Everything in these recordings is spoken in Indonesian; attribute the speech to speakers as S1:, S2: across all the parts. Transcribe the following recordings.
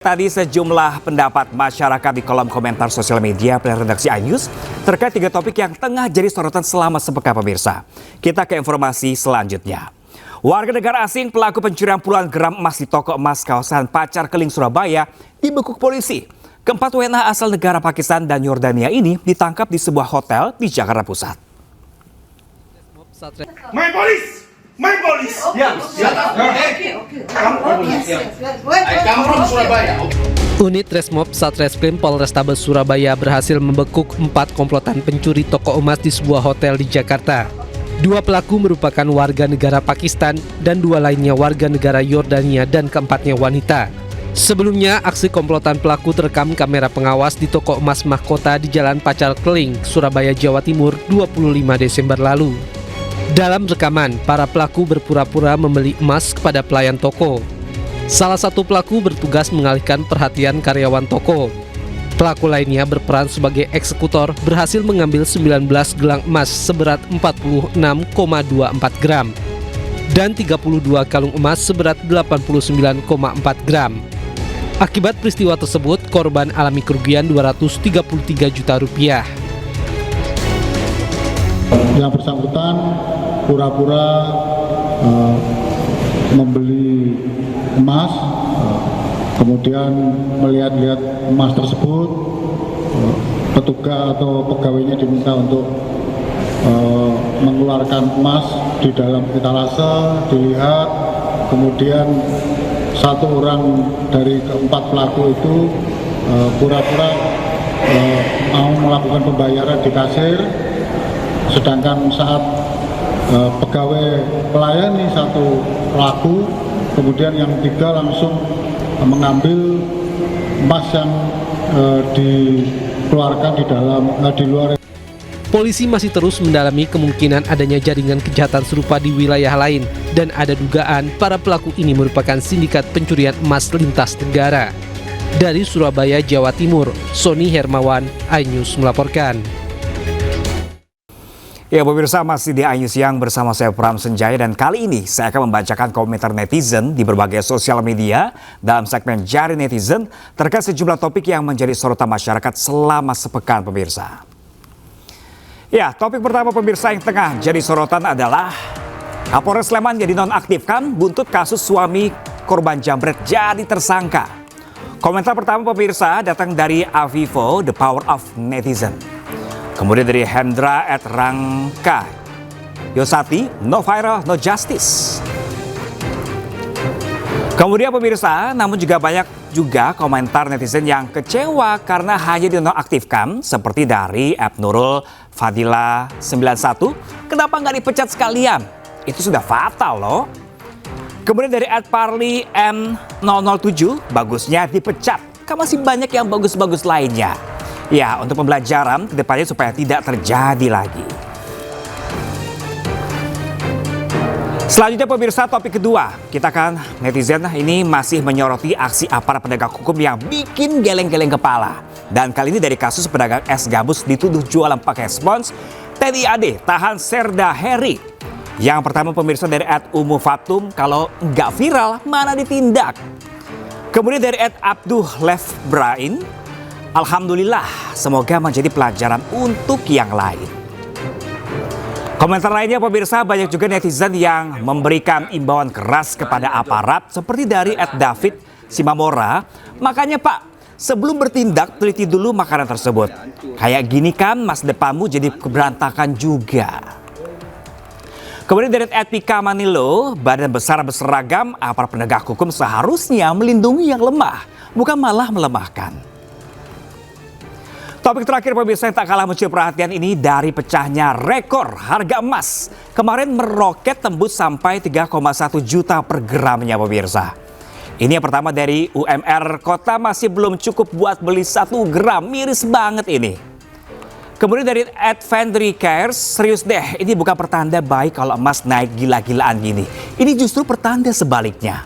S1: Tadi sejumlah pendapat masyarakat di kolom komentar sosial media pilihan redaksi iNews terkait 3 topik yang tengah jadi sorotan selama sepekan pemirsa. Kita ke informasi selanjutnya. Warga negara asing pelaku pencurian puluhan gram emas di toko emas kawasan Pacar Keling, Surabaya dibekuk polisi. Keempat WNA asal negara Pakistan dan Yordania ini ditangkap di sebuah hotel di Jakarta Pusat.
S2: My police! My police! Kamu from Surabaya.
S3: Unit Resmob Satreskrim Polrestabes Surabaya berhasil membekuk 4 komplotan pencuri toko emas di sebuah hotel di Jakarta. 2 pelaku merupakan warga negara Pakistan dan 2 lainnya warga negara Yordania dan keempatnya wanita. Sebelumnya, aksi komplotan pelaku terekam kamera pengawas di toko emas mahkota di Jalan Pacar Keling, Surabaya, Jawa Timur 25 Desember lalu. Dalam rekaman, para pelaku berpura-pura membeli emas kepada pelayan toko. Salah satu pelaku bertugas mengalihkan perhatian karyawan toko. Pelaku lainnya berperan sebagai eksekutor berhasil mengambil 19 gelang emas seberat 46,24 gram dan 32 kalung emas seberat 89,4 gram. Akibat peristiwa tersebut, korban alami kerugian 233 juta rupiah.
S4: Yang bersangkutan pura-pura membeli emas, kemudian melihat-lihat emas tersebut, petugas atau pegawainya diminta untuk mengeluarkan emas di dalam etalase, dilihat, kemudian satu orang dari keempat pelaku itu pura-pura mau melakukan pembayaran di kasir, sedangkan saat pegawai melayani satu pelaku, kemudian yang 3 langsung mengambil emas yang dikeluarkan di luar.
S3: Polisi masih terus mendalami kemungkinan adanya jaringan kejahatan serupa di wilayah lain dan ada dugaan para pelaku ini merupakan sindikat pencurian emas lintas negara. Dari Surabaya, Jawa Timur, Sony Hermawan, iNews melaporkan.
S1: Ya pemirsa, masih di iNews Siang bersama saya Pram Senjaya, dan kali ini saya akan membacakan komentar netizen di berbagai sosial media dalam segmen Jari Netizen terkait sejumlah topik yang menjadi sorotan masyarakat selama sepekan pemirsa. Ya, topik pertama pemirsa yang tengah jadi sorotan adalah Kapolres Sleman jadi nonaktifkan buntut kasus suami korban jambret jadi tersangka. Komentar pertama pemirsa datang dari Avivo, The Power of Netizen. Kemudian dari Hendra @Rangka Yosati, no viral, no justice. Kemudian pemirsa, namun juga banyak juga komentar netizen yang kecewa karena hanya dinonaktifkan, seperti dari Nurul Fadila 91, kenapa nggak dipecat sekalian? Itu sudah fatal loh. Kemudian dari @Parli M007, bagusnya dipecat, kan masih banyak yang bagus-bagus lainnya. Ya, untuk pembelajaran kedepannya supaya tidak terjadi lagi. Selanjutnya pemirsa, topik kedua. Kita kan netizen ini masih menyoroti aksi aparat penegak hukum yang bikin geleng-geleng kepala. Dan kali ini dari kasus pedagang es gabus dituduh jualan pakai spons, TNI AD tahan Serda Heri. Yang pertama pemirsa dari @Umufatum, kalau nggak viral mana ditindak. Kemudian dari @Abduh Lev Brain, alhamdulillah, semoga menjadi pelajaran untuk yang lain. Komentar lainnya pemirsa, banyak juga netizen yang memberikan imbauan keras kepada aparat seperti dari @David Simamora. Makanya Pak, sebelum bertindak teliti dulu makanan tersebut. Kayak gini kan masa depanmu jadi keberantakan juga. Kemudian dari @Pika Manilo, badan besar berseragam, aparat penegak hukum seharusnya melindungi yang lemah, bukan malah melemahkan. Topik terakhir pemirsa yang tak kalah mencuri perhatian ini dari pecahnya rekor harga emas. Kemarin meroket tembus sampai 3,1 juta per gramnya pemirsa. Ini yang pertama dari UMR Kota, masih belum cukup buat beli 1 gram, miris banget ini. Kemudian dari @Vendry Cares, serius deh, ini bukan pertanda baik kalau emas naik gila-gilaan gini. Ini justru pertanda sebaliknya.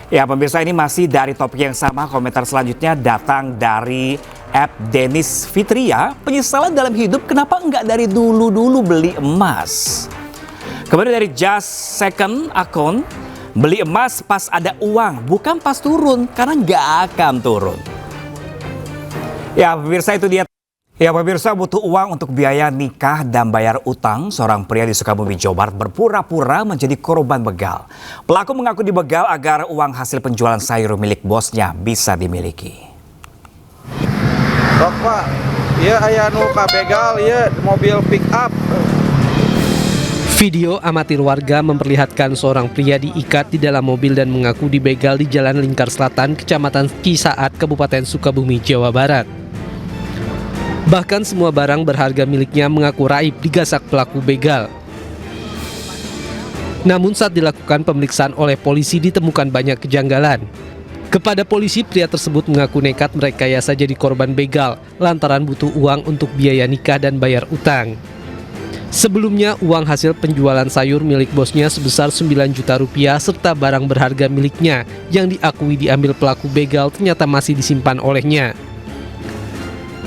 S1: Ya pemirsa, ini masih dari topik yang sama. Komentar selanjutnya datang dari @Denis Fitria, penyesalan dalam hidup kenapa enggak dari dulu-dulu beli emas. Kemudian dari Just Second Account, Beli emas pas ada uang, bukan pas turun, karena nggak akan turun. Ya pemirsa, itu dia. Ya pemirsa, butuh uang untuk biaya nikah dan bayar utang. Seorang pria di Sukabumi, Jawa Barat berpura-pura menjadi korban begal. Pelaku mengaku dibegal agar uang hasil penjualan sayur milik bosnya bisa dimiliki.
S5: Sok Pak, iya aya nu kabegal, iya mobil pick up.
S3: Video amatir warga memperlihatkan seorang pria diikat di dalam mobil dan mengaku dibegal di Jalan Lingkar Selatan, Kecamatan Cisaat, Kabupaten Sukabumi, Jawa Barat. Bahkan semua barang berharga miliknya mengaku raib digasak pelaku begal. Namun saat dilakukan pemeriksaan oleh polisi ditemukan banyak kejanggalan. Kepada polisi, pria tersebut mengaku nekat merekayasa jadi korban begal lantaran butuh uang untuk biaya nikah dan bayar utang. Sebelumnya, uang hasil penjualan sayur milik bosnya sebesar 9 juta rupiah serta barang berharga miliknya yang diakui diambil pelaku begal ternyata masih disimpan olehnya.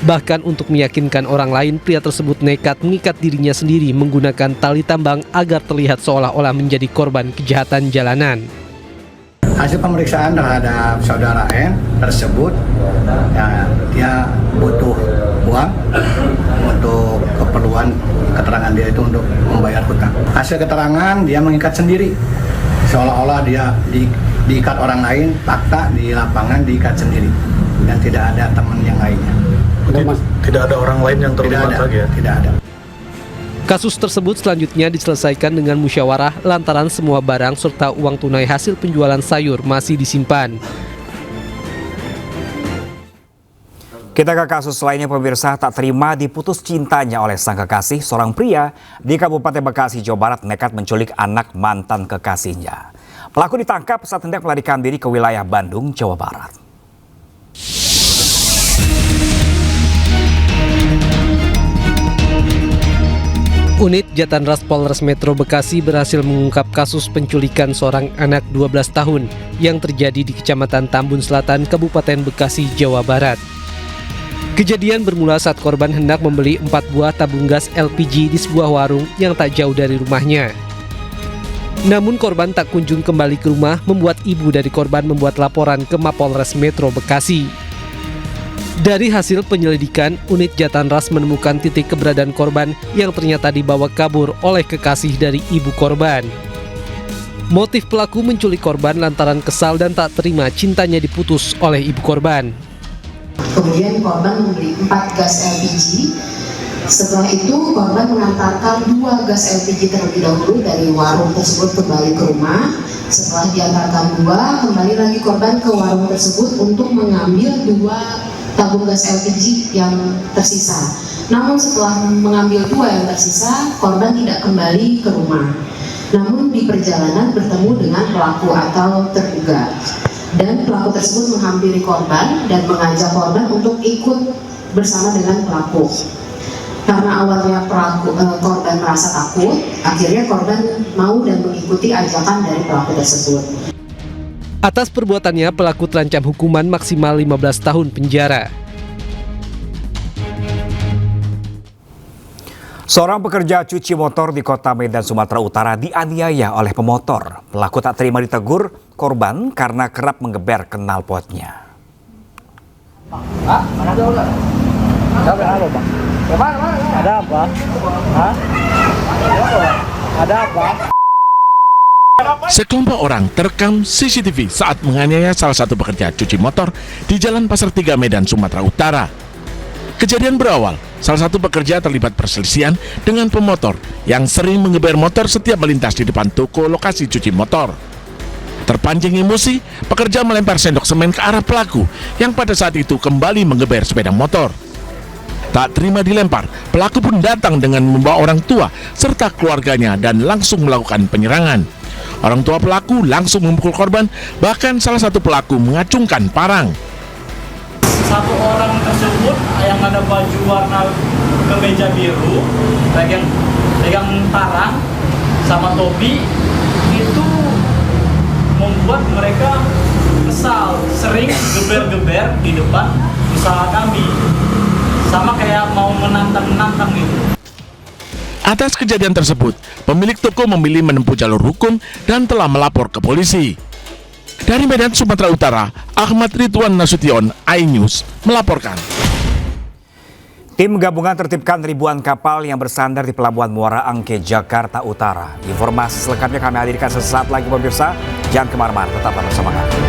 S3: Bahkan untuk meyakinkan orang lain, pria tersebut nekat mengikat dirinya sendiri menggunakan tali tambang agar terlihat seolah-olah menjadi korban kejahatan jalanan.
S6: Hasil pemeriksaan terhadap saudara N tersebut, ya, dia butuh uang untuk keperluan keterangan dia itu untuk membayar hutang. Hasil keterangan dia mengikat sendiri, seolah-olah dia diikat orang lain, fakta di lapangan diikat sendiri dan tidak ada teman yang lainnya.
S7: Tidak ada orang lain yang terlibat lagi ya?
S6: Tidak ada.
S3: Kasus tersebut selanjutnya diselesaikan dengan musyawarah lantaran semua barang serta uang tunai hasil penjualan sayur masih disimpan.
S1: Kita ke kasus lainnya, pemirsa. Tak terima diputus cintanya oleh sang kekasih, seorang pria di Kabupaten Bekasi, Jawa Barat nekat menculik anak mantan kekasihnya. Pelaku ditangkap saat hendak melarikan diri ke wilayah Bandung, Jawa Barat.
S3: Unit Jatanras Polres Metro Bekasi berhasil mengungkap kasus penculikan seorang anak 12 tahun yang terjadi di Kecamatan Tambun Selatan, Kabupaten Bekasi, Jawa Barat. Kejadian bermula saat korban hendak membeli 4 buah tabung gas LPG di sebuah warung yang tak jauh dari rumahnya. Namun korban tak kunjung kembali ke rumah, membuat ibu dari korban membuat laporan ke Mapolres Metro Bekasi. Dari hasil penyelidikan, unit Jatanras menemukan titik keberadaan korban yang ternyata dibawa kabur oleh kekasih dari ibu korban. Motif pelaku menculik korban lantaran kesal dan tak terima cintanya diputus oleh ibu korban.
S8: Kemudian korban membeli 4 gas LPG. Setelah itu korban mengantarkan 2 gas LPG terlebih dahulu dari warung tersebut kembali ke rumah. Setelah diantarkan 2, kembali lagi korban ke warung tersebut untuk mengambil 2 tabung gas LPG yang tersisa. Namun setelah mengambil 2 yang tersisa, korban tidak kembali ke rumah. Namun di perjalanan bertemu dengan pelaku atau terduga. Dan pelaku tersebut menghampiri korban dan mengajak korban untuk ikut bersama dengan pelaku. Karena awalnya korban merasa takut, akhirnya korban mau dan mengikuti ajakan dari pelaku tersebut.
S3: Atas perbuatannya, pelaku terancam hukuman maksimal 15 tahun penjara.
S1: Seorang pekerja cuci motor di Kota Medan, Sumatera Utara dianiaya oleh pemotor. Pelaku tak terima ditegur korban karena kerap menggeber knalpotnya.
S5: Ada apa? Ada apa?
S7: Sekelompok orang terekam CCTV saat menganiaya salah satu pekerja cuci motor di Jalan Pasar 3 Medan, Sumatera Utara. Kejadian berawal, salah satu pekerja terlibat perselisihan dengan pemotor yang sering mengeber motor setiap melintas di depan toko lokasi cuci motor. Terpancing emosi, pekerja melempar sendok semen ke arah pelaku yang pada saat itu kembali mengeber sepeda motor. Tak terima dilempar, pelaku pun datang dengan membawa orang tua serta keluarganya dan langsung melakukan penyerangan. Orang tua pelaku langsung memukul korban, bahkan salah satu pelaku mengacungkan parang.
S9: Satu orang tersebut yang ada baju warna kemeja biru, pegang parang sama topi, itu membuat mereka kesal, sering geber-geber di depan usaha kami, sama kayak mau menantang gitu.
S7: Atas kejadian tersebut, pemilik toko memilih menempuh jalur hukum dan telah melapor ke polisi. Dari Medan, Sumatera Utara, Ahmad Ridwan Nasution, iNews melaporkan.
S1: Tim gabungan tertibkan ribuan kapal yang bersandar di Pelabuhan Muara Angke, Jakarta Utara. Informasi selengkapnya kami hadirkan sesaat lagi pemirsa. Jangan kemana-mana, tetaplah bersama kami.